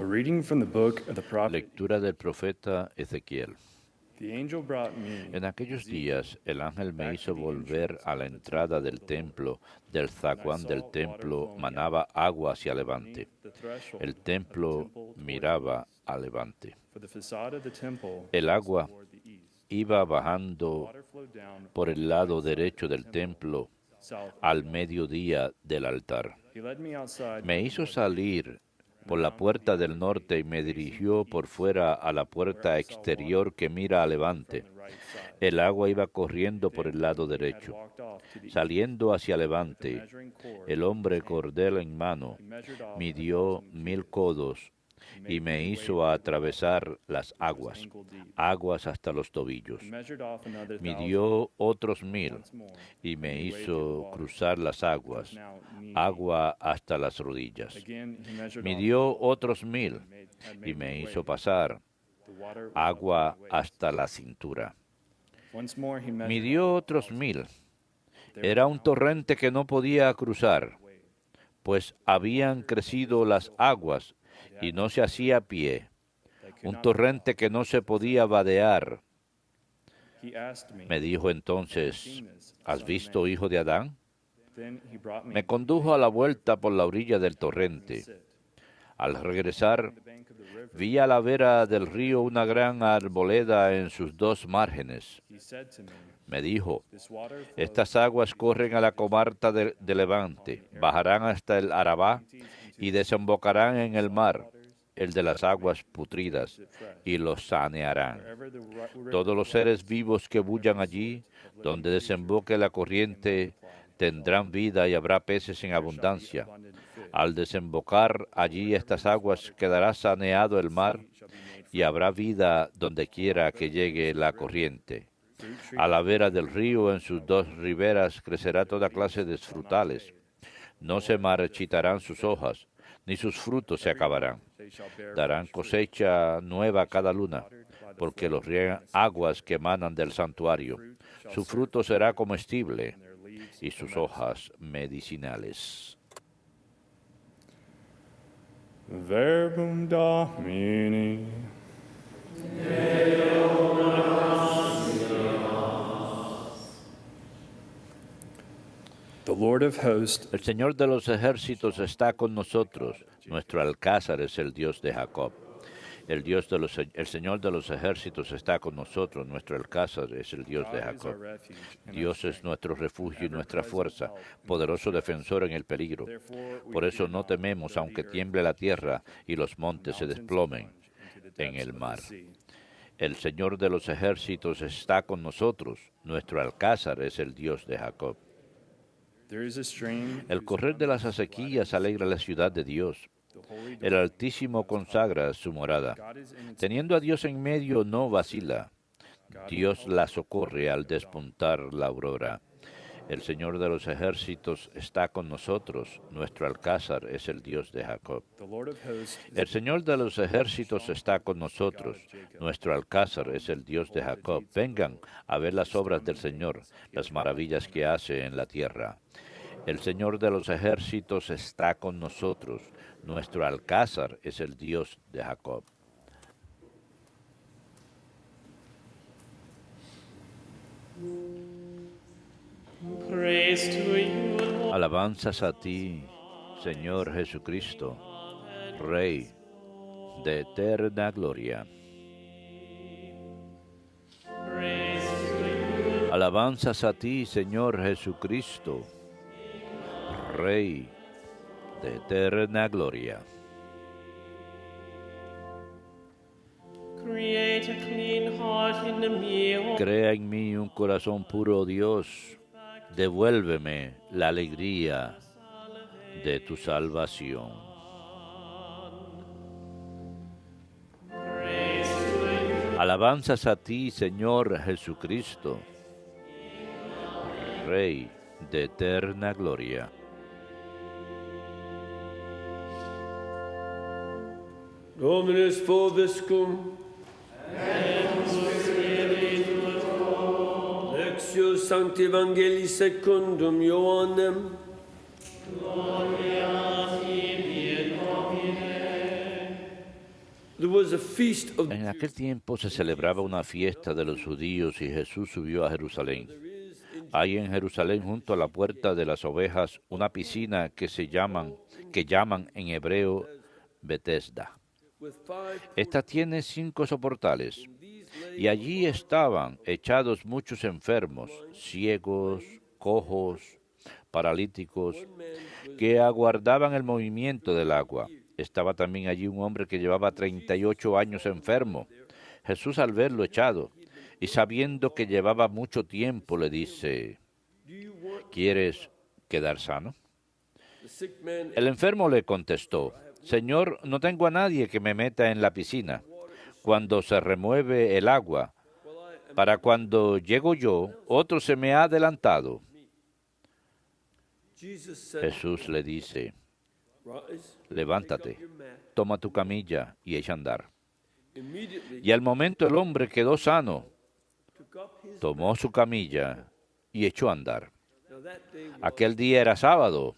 A reading from the book of the prophet. Lectura del profeta Ezequiel. The angel brought me En aquellos días el ángel me hizo volver a la entrada del templo. Del zaguán del templo manaba agua hacia levante. El templo miraba a levante. El agua iba bajando por el lado derecho del templo al mediodía del altar. Me hizo salir por la puerta del norte y me dirigió por fuera a la puerta exterior que mira a levante. El agua iba corriendo por el lado derecho. Saliendo hacia levante, el hombre cordel en mano midió 1000 codos y me hizo atravesar las aguas hasta los tobillos. Midió otros 1000 y me hizo cruzar las agua hasta las rodillas. Midió otros 1000 y me hizo pasar agua hasta la cintura. Midió otros 1000. Era un torrente que no podía cruzar, pues habían crecido las aguas y no se hacía pie. Un torrente que no se podía vadear. Me dijo entonces, ¿has visto, hijo de Adán? Me condujo a la vuelta por la orilla del torrente. Al regresar, vi a la vera del río una gran arboleda en sus dos márgenes. Me dijo, estas aguas corren a la comarca de Levante, bajarán hasta el Arabá y desembocarán en el mar, el de las aguas putridas, y los sanearán. Todos los seres vivos que bullan allí, donde desemboque la corriente, tendrán vida y habrá peces en abundancia. Al desembocar allí estas aguas quedará saneado el mar y habrá vida donde quiera que llegue la corriente. A la vera del río, en sus dos riberas, crecerá toda clase de frutales. No se marchitarán sus hojas, ni sus frutos se acabarán. Darán cosecha nueva cada luna, porque los riegan aguas que emanan del santuario. Su fruto será comestible y sus hojas medicinales. Verbum Domini. The Lord of hosts. El Señor de los ejércitos está con nosotros. Nuestro alcázar es el Dios de Jacob. El Señor de los ejércitos está con nosotros. Nuestro alcázar es el Dios de Jacob. Dios es nuestro refugio y nuestra fuerza, poderoso defensor en el peligro. Por eso no tememos, aunque tiemble la tierra y los montes se desplomen en el mar. El Señor de los ejércitos está con nosotros. Nuestro alcázar es el Dios de Jacob. El correr de las acequias alegra la ciudad de Dios. El Altísimo consagra su morada. Teniendo a Dios en medio, no vacila. Dios la socorre al despuntar la aurora. El Señor de los ejércitos está con nosotros. Nuestro alcázar es el Dios de Jacob. El Señor de los ejércitos está con nosotros. Nuestro alcázar es el Dios de Jacob. Vengan a ver las obras del Señor, las maravillas que hace en la tierra. El Señor de los ejércitos está con nosotros. Nuestro alcázar es el Dios de Jacob. Alabanzas a ti, Señor Jesucristo, Rey de eterna gloria. Alabanzas a ti, Señor Jesucristo, Rey de eterna gloria. Crea en mí un corazón puro, Dios. Devuélveme la alegría de tu salvación. Alabanzas a ti, Señor Jesucristo, Rey de eterna gloria. Dominus vobiscum. Lectio Sancti Evangelii secundum Ioannem. Gloria tibi, Domine. there was a feast of En aquel tiempo se celebraba una fiesta de los judíos y Jesús subió a Jerusalén. Hay en Jerusalén, junto a la puerta de las ovejas, una piscina que llaman en hebreo Betesda. with 5 Esta tiene 5 soportales, y allí estaban echados muchos enfermos, ciegos, cojos, paralíticos, que aguardaban el movimiento del agua. Estaba también allí un hombre que llevaba 38 años enfermo. Jesús, al verlo echado y sabiendo que llevaba mucho tiempo, le dice: ¿quieres quedar sano? the sick man El enfermo le contestó: Señor, no tengo a nadie que me meta en la piscina cuando se remueve el agua. Para cuando llego yo, otro se me ha adelantado. Jesus said, Jesús le dice: rise, levántate, your mat. toma tu camilla y echa a andar. Immediately Y al momento el hombre quedó sano, took up his tomó su camilla y echó a andar. now that day was, Aquel día era sábado,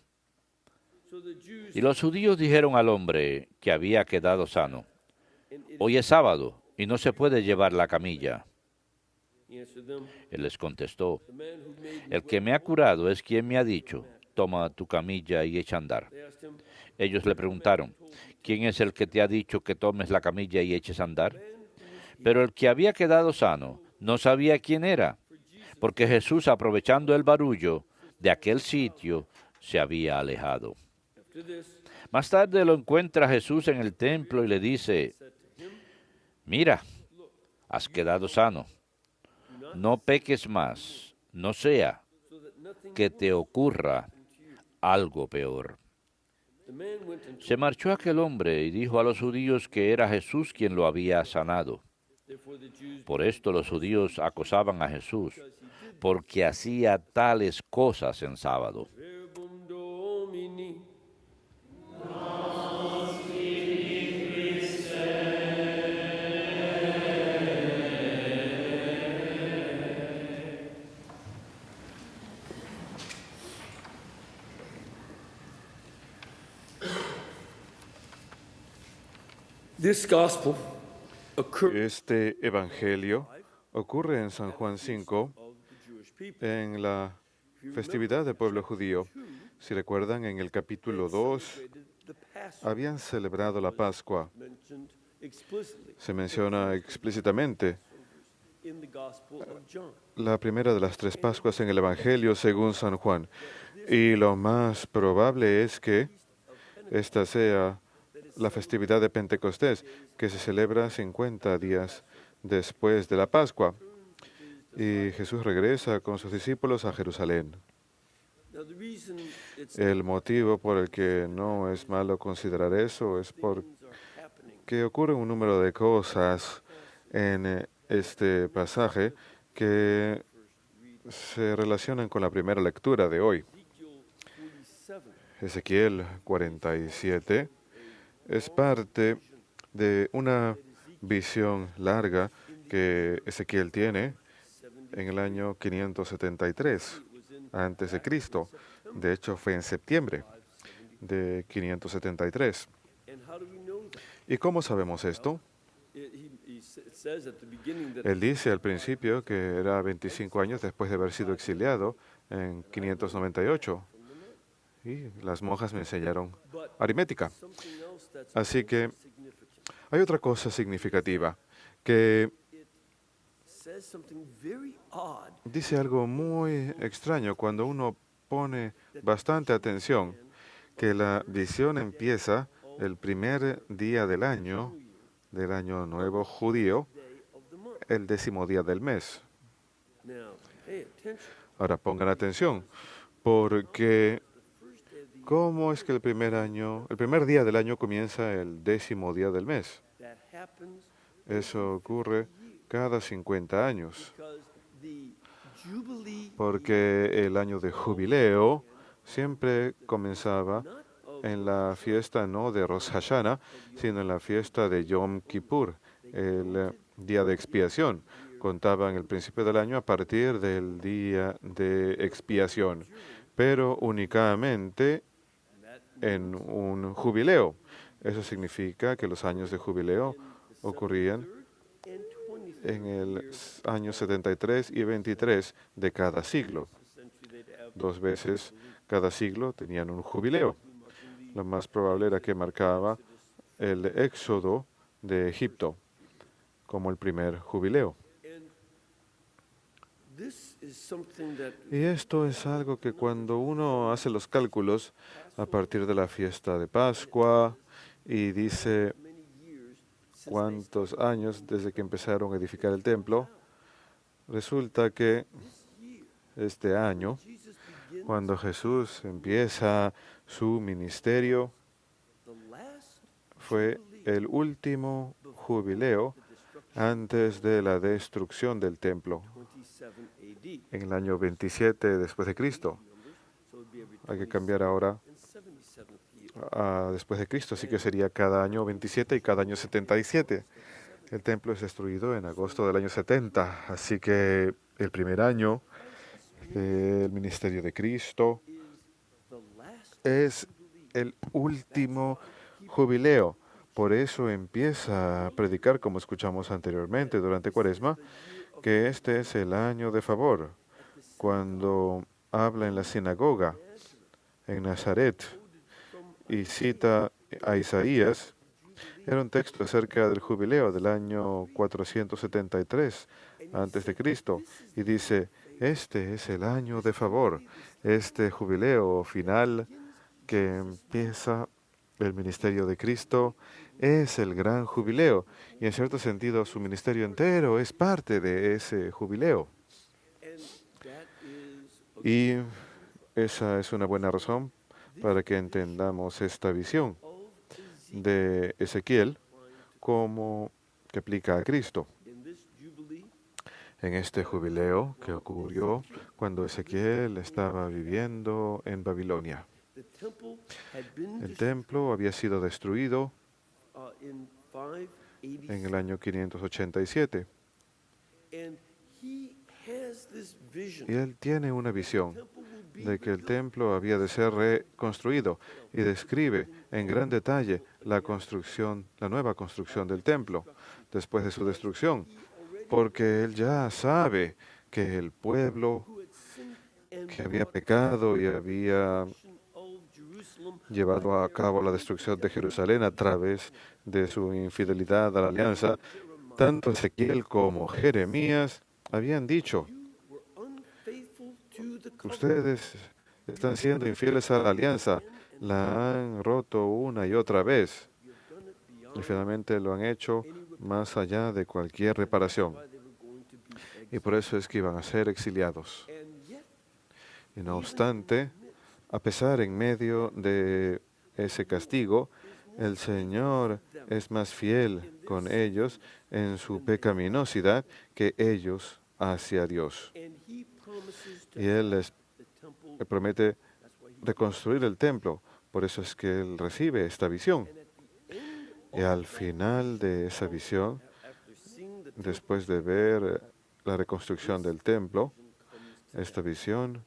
so the Jews y los judíos dijeron al hombre que había quedado sano: hoy es sábado y no se puede llevar la camilla. he answered them, Él les contestó: the man who made me el que me ha curado es quien me ha dicho: toma tu camilla y echa a andar. they asked him, Ellos le preguntaron: ¿quién es el que te ha dicho que tomes la camilla y eches a andar? Pero el que había quedado sano no sabía quién era, porque Jesús, aprovechando el barullo de aquel sitio, se había alejado. after this, Más tarde lo encuentra Jesús en el templo y le dice: mira, has quedado sano. No peques más, no sea so that nothing que te ocurra algo peor. the man went and Se marchó aquel hombre y dijo a los judíos que era Jesús quien lo había sanado. therefore the Jews Por esto los judíos acosaban a Jesús, porque hacía tales cosas en sábado. verbum Domini. This gospel occurred Este evangelio ocurre en San Juan 5, of the Jewish people. en la festividad del pueblo judío. Si recuerdan, en el capítulo 2 Celebrated the Passover habían celebrado la Pascua. mentioned explicitly Se menciona explícitamente in the Gospel of John. la primera de las 3 Pascuas en el Evangelio según San Juan. Y lo más probable es que esta sea la festividad de Pentecostés, que se celebra 50 días después de la Pascua. Y Jesús regresa con sus discípulos a Jerusalén. Now the reason it's El motivo por el que no es malo considerar eso es porque are happening. ocurre un número de cosas en este pasaje que se relacionan con la primera lectura de hoy. Ezekiel 47 Ezequiel 47 es parte de una visión larga que Ezequiel tiene en el año 573 antes de Cristo. De hecho, fue en septiembre de 573. and how do we know that? ¿Y cómo sabemos esto? It says at the beginning that Él dice al principio que era 25 años después de haber sido exiliado en 598. Y las monjas me enseñaron aritmética. something else that's Así que significant. hay otra cosa significativa, que Says something very odd. dice algo muy extraño cuando uno pone bastante atención, que la visión empieza el primer día del año nuevo judío, Day of the month. el 10º día del mes. Now, pay attention. Ahora pongan atención, porque First day of the ¿cómo es que el primer día del año comienza el 10º día del mes? that happens Eso ocurre cada 50 años, because the Jubilee porque el año de jubileo siempre comenzaba not of en la fiesta no de Rosh Hashanah, sino en la fiesta de Yom Kippur, el día de expiación. Contaban el principio del año a partir del día de expiación, pero únicamente en un jubileo. Eso significa que los años de jubileo ocurrían and 23rd en el año 73 y 23 de cada siglo. century, they'd have 2 veces cada siglo tenían un jubileo. Lo más probable era que marcaba el éxodo de Egipto como el primer jubileo. and this is something that Y esto es algo que cuando uno hace los cálculos a partir de la fiesta de Pascua y dice many years since cuántos años desde que empezaron a edificar el templo, resulta que este año, Jesus begins cuando Jesús empieza su ministerio, the last fue el último jubileo antes de la destrucción del templo, 27 AD. en el año 27 después de Cristo. So it'd be every Hay que cambiar ahora 27th year. a después de Cristo, así que sería cada año 27 y cada año 77. El templo es destruido en agosto del año 70, así que el primer año del ministerio de Cristo The last es el último jubileo. Por eso empieza a predicar, como escuchamos anteriormente durante Cuaresma, que este es el año de favor. Cuando habla en la sinagoga en Nazaret y cita a Isaías, era un texto acerca del jubileo del año 473 antes de Cristo y dice, este es el año de favor, este jubileo final que empieza el ministerio de Cristo es el gran jubileo y en cierto sentido su ministerio entero es parte de ese jubileo. and that is Y esa es una buena razón para que entendamos esta visión de Ezequiel como que aplica a Cristo. in this jubilee. En este jubileo que ocurrió cuando Ezequiel estaba viviendo en Babilonia. The temple had been El templo había sido destruido in 580, en el año 587 and he has this vision. y él tiene una visión Temple will be de que el templo había de ser reconstruido y describe en gran detalle la construcción, la nueva construcción del templo después de su destrucción, porque él ya sabe que el pueblo who had sinned and que había pecado y había of Jerusalem llevado a cabo la destrucción de Jerusalén a través de su infidelidad a la alianza, tanto Ezequiel como Jeremías habían dicho, were unfaithful to the covenant. ustedes están siendo infieles a la alianza, la han roto una y otra vez You've done it y beyond finalmente lo han hecho más allá de cualquier reparación. why they were going to be Y por eso es que iban a ser exiliados. and yet Y no obstante, a pesar en medio de ese castigo, el Señor es más fiel con ellos en su pecaminosidad que ellos hacia Dios. and he promises to Y Él les the temple. promete That's why he reconstruir el templo. Por eso es que Él recibe esta visión. and at the end Y al final de esa visión, after seeing the después de ver la reconstrucción del templo, esta visión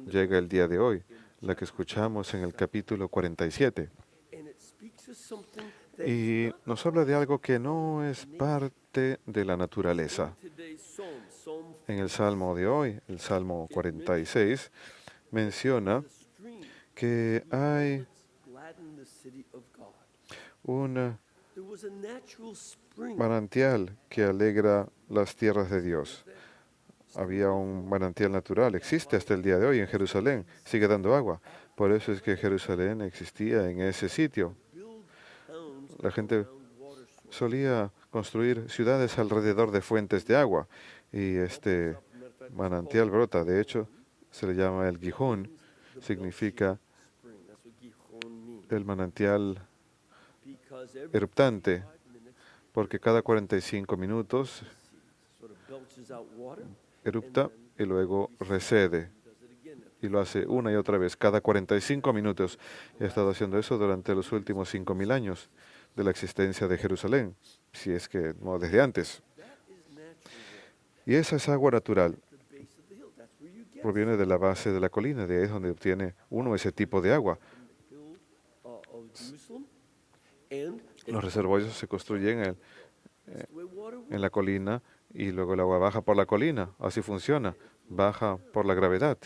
llega el día de hoy, la que escuchamos en el capítulo 47. and it speaks of something that Y nos habla de algo que no es parte de la naturaleza. today's Psalm En el Salmo de hoy, el Salmo 46, menciona stream que hay gladden the city of God. un There was a natural spring manantial que alegra las tierras de Dios. Había un manantial natural, existe hasta el día de hoy en Jerusalén, sigue dando agua. Por eso es que Jerusalén existía en ese sitio. build towns La gente around water sources. solía construir ciudades alrededor de fuentes de agua y este manantial brota. De hecho, se le llama el Gijón, significa Spring. That's what Gihon means. el manantial Because every eruptante, 5 minutes porque cada 45 minutos sort of belches out water. erupta y luego recede. Does it again. Y lo hace una y otra vez, cada 45 minutos. Y ha estado haciendo eso durante los últimos 5.000 años de la existencia de Jerusalén, si es que no desde antes. That is natural water. Y esa es agua natural, The base of the hill. That's where you get proviene de la base de la colina, de ahí es donde obtiene uno ese tipo de agua. hill of Jerusalem. And Los reservorios se construyen that's the way water works. en la colina y luego el agua baja por la colina. Así funciona, baja por la gravedad.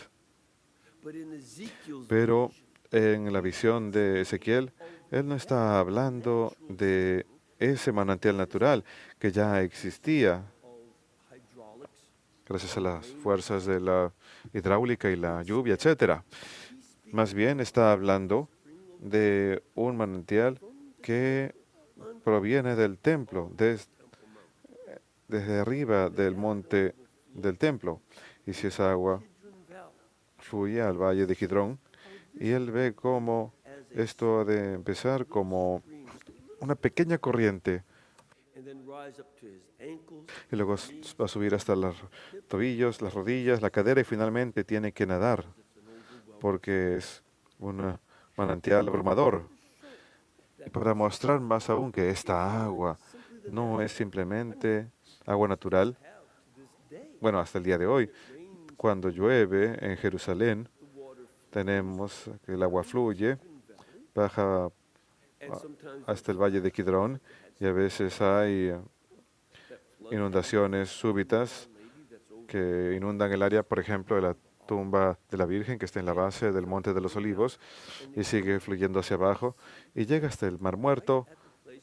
But in Ezekiel's Pero vision, en la visión de Ezequiel, él no está hablando de ese manantial natural que ya existía of hydraulics, gracias a las fuerzas de la hidráulica y la lluvia, etcétera. Más bien está hablando de un manantial que proviene del templo, desde arriba del monte del templo. Y si esa agua Kidron Valley, fluye al valle de Kidrón, y él ve cómo esto ha de empezar como una pequeña corriente and then rise up to his ankles, y luego va a subir hasta los tobillos, las rodillas, la cadera y finalmente tiene que nadar porque es un manantial abrumador. Y para mostrar más aún que esta agua no es simplemente agua natural, bueno, hasta el día de hoy, cuando llueve en Jerusalén, tenemos que el agua fluye, baja and sometimes hasta el valle de Kidrón y a veces hay inundaciones súbitas que inundan el área, por ejemplo, de la tumba de la Virgen que está en la base del Monte de los Olivos y sigue fluyendo hacia abajo y llega hasta el Mar Muerto,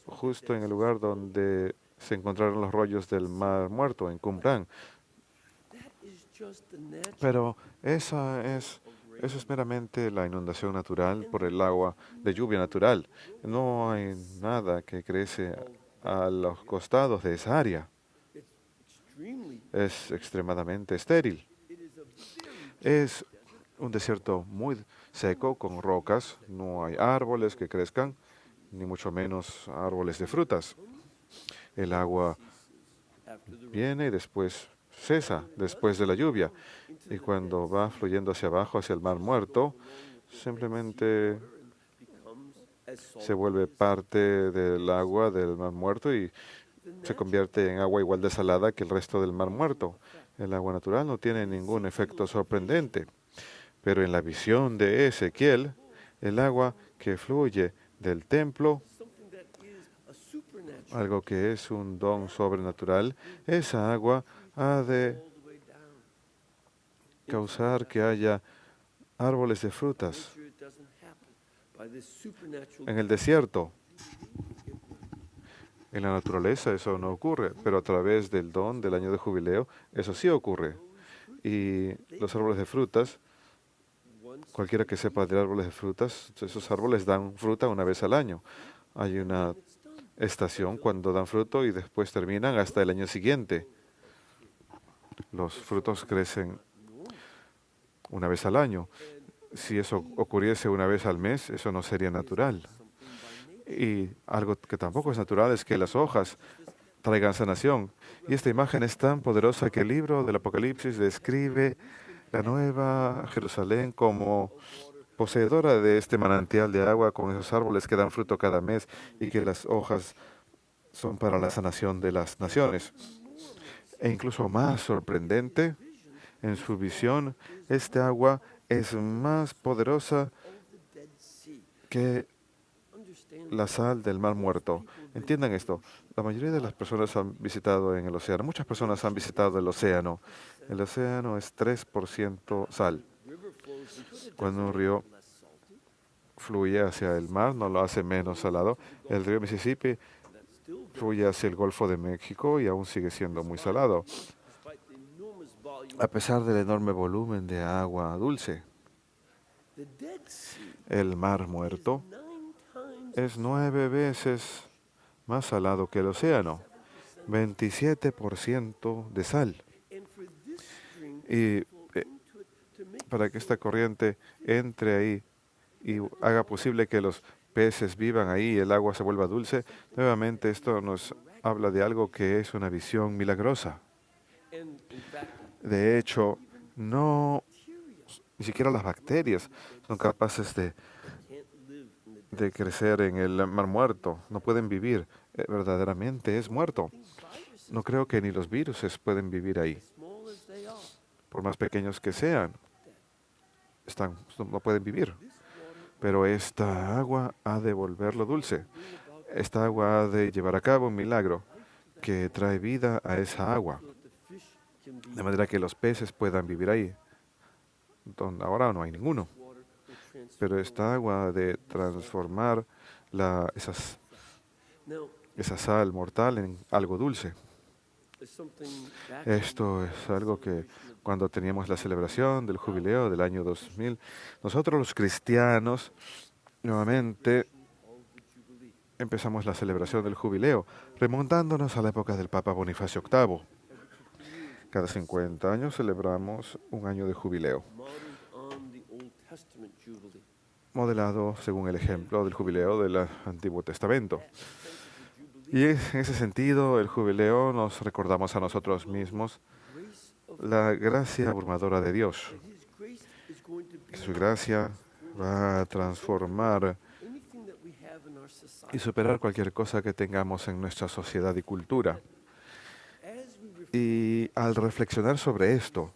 justo en el lugar donde se encontraron los rollos del Mar Muerto, en Qumran. is just the natural Pero eso es meramente la inundación natural por el agua de lluvia natural. No hay nada que crece a los costados de esa área. extremely. Es extremadamente estéril. It is a very Es un desierto muy seco con rocas. No hay árboles que crezcan, ni mucho menos árboles de frutas. El agua after the viene y después cesa, después de la lluvia. Y cuando va fluyendo hacia abajo, hacia el Mar Muerto, simplemente becomes as salt. se vuelve parte del agua del Mar Muerto y se convierte en agua igual de salada que el resto del Mar Muerto. El agua natural no tiene ningún efecto sorprendente, pero en la visión de Ezequiel, el agua que fluye del templo, Something that is a supernatural algo que es un don sobrenatural, esa agua ha de all the way down. causar que haya árboles de frutas Sure it doesn't happen by this supernatural. en el desierto. En la naturaleza eso no ocurre, pero a través del don del año de jubileo, eso sí ocurre. Y los árboles de frutas, Once cualquiera que sepa de árboles de frutas, esos árboles dan fruta una vez al año. Hay una estación cuando dan fruto y después terminan hasta el año siguiente. Los frutos crecen una vez al año. Si eso ocurriese una vez al mes, eso no sería natural. Y algo que tampoco es natural es que las hojas traigan sanación. Y esta imagen es tan poderosa que el libro del Apocalipsis describe la nueva Jerusalén como poseedora de este manantial de agua con esos árboles que dan fruto cada mes y que las hojas son para la sanación de las naciones. E incluso más sorprendente, en su visión, este agua es más poderosa Dead Sea. que Understand la sal del Mar Muerto. Entiendan esto, la mayoría de las personas han visitado en el océano, muchas personas han visitado el océano. El océano es 3% sal. river flows into the Cuando un río less salty. fluye hacia el mar, no lo hace menos salado. El río Mississippi That's still fluye hacia el Golfo de México y aún sigue siendo muy salado, despite the enormous volume. a pesar del enorme volumen de agua dulce. The Dead Sea El Mar Muerto 9 times es 9 veces más salado que el océano, 27% de sal. and for this stream Y into it to make para que esta corriente entre ahí y haga posible que los peces vivan ahí y el agua se vuelva dulce, nuevamente esto nos habla de algo que es una visión milagrosa. and in fact De hecho, ni siquiera las bacterias son capaces can't live in the de crecer en el Mar Muerto, no pueden vivir, verdaderamente es muerto. No creo que ni los virus pueden vivir ahí, small as they are. por más pequeños que sean, no pueden vivir. Pero esta agua ha de volverlo dulce. esta agua ha de llevar a cabo un milagro que trae vida a esa agua, so that the fish can be de manera que los peces puedan vivir ahí, donde ahora no hay ninguno. water will transform. Pero esta agua ha de transformar Now, esa sal mortal en algo dulce. there's something back Esto es algo que cuando teníamos la celebración del jubileo del año 2000, nosotros los cristianos nuevamente of the Jubilee. empezamos la celebración del jubileo, remontándonos a la época del Papa Bonifacio VIII. Cada 50 años celebramos un año de jubileo, Modeled on the Old Testament Jubilee. modelado según el ejemplo del jubileo del Antiguo Testamento. Y en ese sentido, el jubileo nos recordamos a nosotros mismos Grace of la gracia abrumadora de Dios. that His grace is going to be Que su gracia va a transformar anything that we have in our society. y superar cualquier cosa que tengamos en nuestra sociedad y cultura. As we reflect Y al reflexionar sobre esto,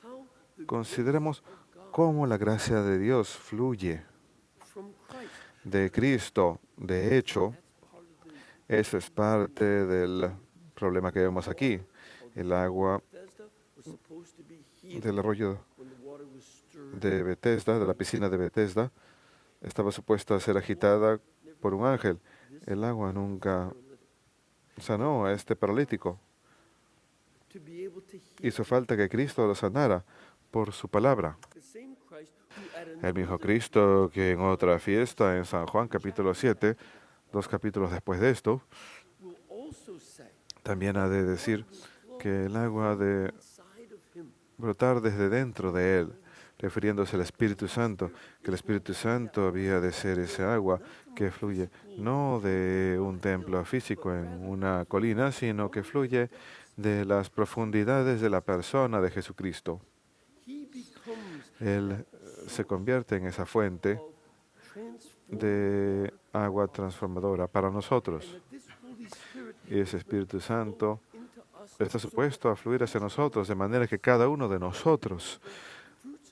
how the consideremos cómo la gracia de Dios fluye from Christ, de Cristo. De hecho, that's part of the eso es parte del problema que vemos aquí. El agua Bethesda was supposed to be healed del arroyo when the water was stirred. de Bethesda, de la piscina de Bethesda, estaba supuesta a ser agitada por un ángel. El agua nunca sanó a este paralítico. To be able to heal Hizo falta que Cristo lo sanara por su palabra. the same Christ who at El mismo another Cristo que en otra fiesta en San Juan capítulo 7, 2 capítulos después de esto, will also say también ha de decir que el agua ha de inside of him brotar desde dentro de él, refiriéndose al Espíritu Santo, que el Espíritu Santo había de ser ese agua que fluye no de un templo físico en una colina, sino que fluye de las profundidades de la persona de Jesucristo. he becomes Él se convierte en esa fuente of transform de agua transformadora para nosotros. that this Holy Spirit Y ese Espíritu Santo into us está supuesto a fluir hacia nosotros, de manera que cada uno de nosotros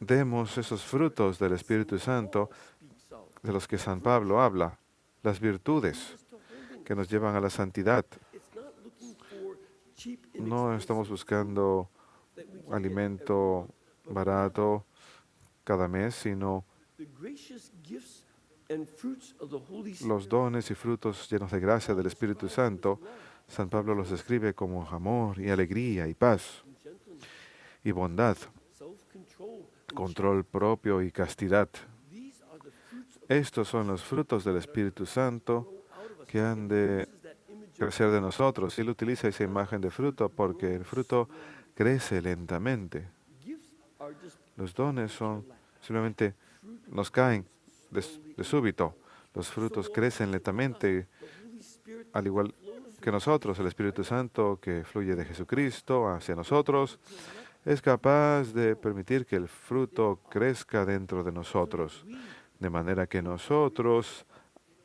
demos esos frutos del Espíritu Santo speaks out de los que San Pablo habla, las virtudes just to holiness. que nos llevan a la santidad. It's not looking for cheap No estamos buscando that we can alimento barato cada mes, sino the gracious gifts and fruits of the Holy los Spirit dones y frutos llenos de gracia del Espíritu Santo. San Pablo los describe como amor y alegría y paz and gentleness, y bondad, self-control. and control propio y castidad. These are the fruits of Estos son los frutos del Espíritu Santo out of us. que han de Uses that image of crecer de nosotros. Él utiliza esa imagen de fruto porque el fruto crece lentamente. gifts are just Los dones son simplemente nos caen de súbito. Los frutos crecen lentamente, the Holy Spirit al igual que nosotros. El Espíritu Santo que fluye de Jesucristo hacia nosotros es capaz de permitir que el fruto crezca dentro de nosotros, de manera que nosotros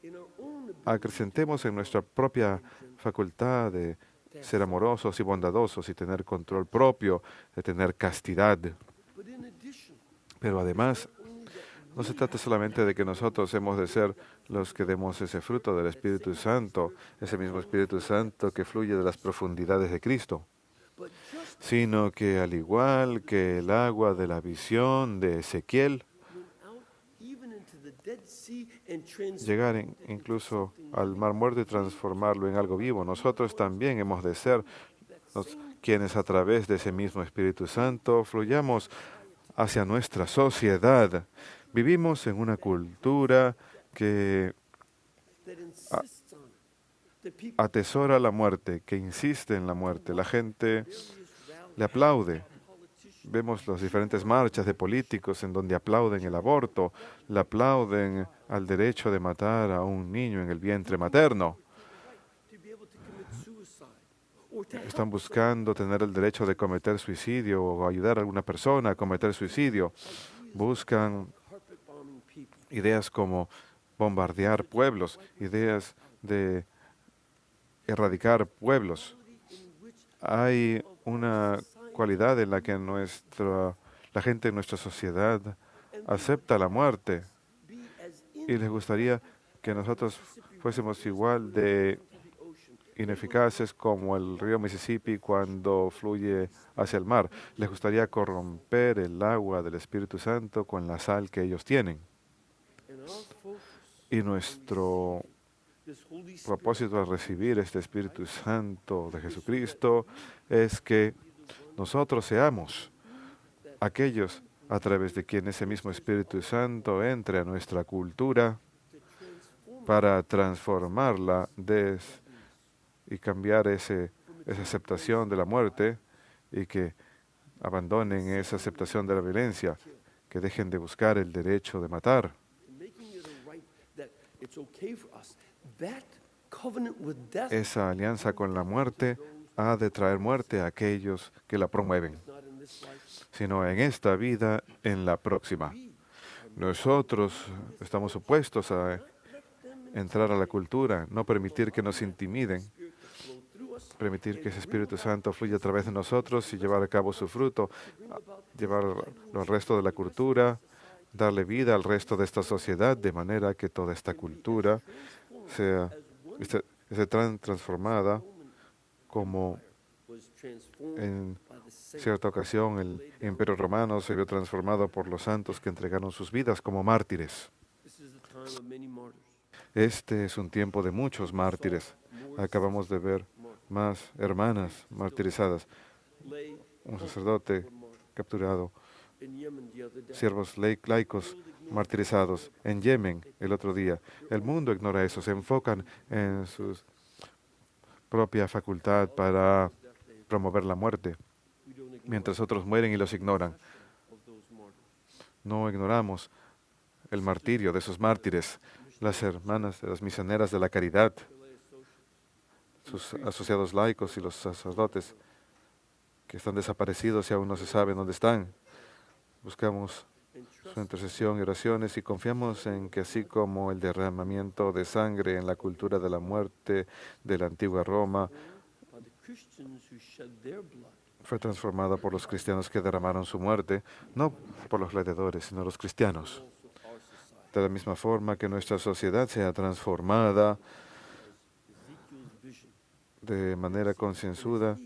in our own ability. acrecentemos en nuestra propia facultad de ser amorosos y bondadosos y tener control propio, de tener castidad. But in addition, Pero además, only that no se trata solamente de que nosotros hemos de ser los que demos ese fruto del Espíritu Santo, ese mismo Espíritu Santo que fluye de las profundidades de Cristo, but just sino que al igual que el agua de la visión de Ezequiel, went out even into the Dead Sea and transformed llegar incluso al Mar Muerto y transformarlo en algo vivo, nosotros también hemos de ser quienes a través de ese mismo Espíritu Santo fluyamos hacia nuestra sociedad. Vivimos en una cultura que that insists on it. The people atesora la muerte, que insiste en la muerte. La gente various rallies, le aplaude. politicians, Vemos las diferentes marchas de políticos en donde aplauden el aborto, le aplauden al derecho de matar a un niño en el vientre materno. to be able to commit suicide or to help Están buscando tener el derecho de cometer suicidio o ayudar a alguna persona a cometer suicidio. Buscan carpet bombing people. ideas como bombardear pueblos, ideas de erradicar pueblos. In which Hay una cualidad en la que la gente en nuestra sociedad acepta la muerte be as y les gustaría que nosotros fuésemos igual de ineficaces como el río Mississippi cuando fluye hacia el mar. Les gustaría corromper el agua del Espíritu Santo con la sal que ellos tienen. Y nuestro propósito al recibir este Espíritu Santo de Jesucristo es que nosotros seamos aquellos a través de quien ese mismo Espíritu Santo entre a nuestra cultura para transformarla y cambiar esa aceptación de la muerte y que abandonen esa aceptación de la violencia, que dejen de buscar el derecho de matar. Esa alianza con la muerte ha de traer muerte a aquellos que la promueven, sino en esta vida, en la próxima. Nosotros estamos opuestos a entrar a la cultura, no permitir que nos intimiden, permitir que ese Espíritu Santo fluya a través de nosotros y llevar a cabo su fruto, llevarlo al resto de la cultura, darle vida al resto de esta sociedad, de manera que toda esta cultura esté transformada como en cierta ocasión el Imperio Romano se vio transformado por los santos que entregaron sus vidas como mártires. Este es un tiempo de muchos mártires. Acabamos de ver más hermanas martirizadas, un sacerdote capturado, siervos laicos martirizados en Yemen el otro día. El mundo ignora eso, se enfocan en su propia facultad para promover la muerte, mientras otros mueren y los ignoran. No ignoramos el martirio de esos mártires, las hermanas, las misioneras de la caridad, sus asociados laicos y los sacerdotes que están desaparecidos y aún no se sabe dónde están. Buscamos su intercesión y oraciones y confiamos en que así como el derramamiento de sangre en la cultura de la muerte de la antigua Roma fue transformada por los cristianos que derramaron su muerte, no por los gladiadores, sino los cristianos. De la misma forma que nuestra sociedad sea transformada de manera concienzuda,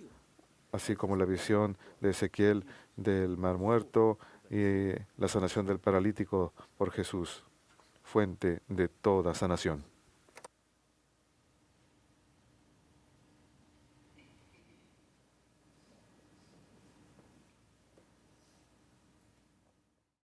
así como la visión de Ezequiel del Mar Muerto y la sanación del paralítico por Jesús, fuente de toda sanación.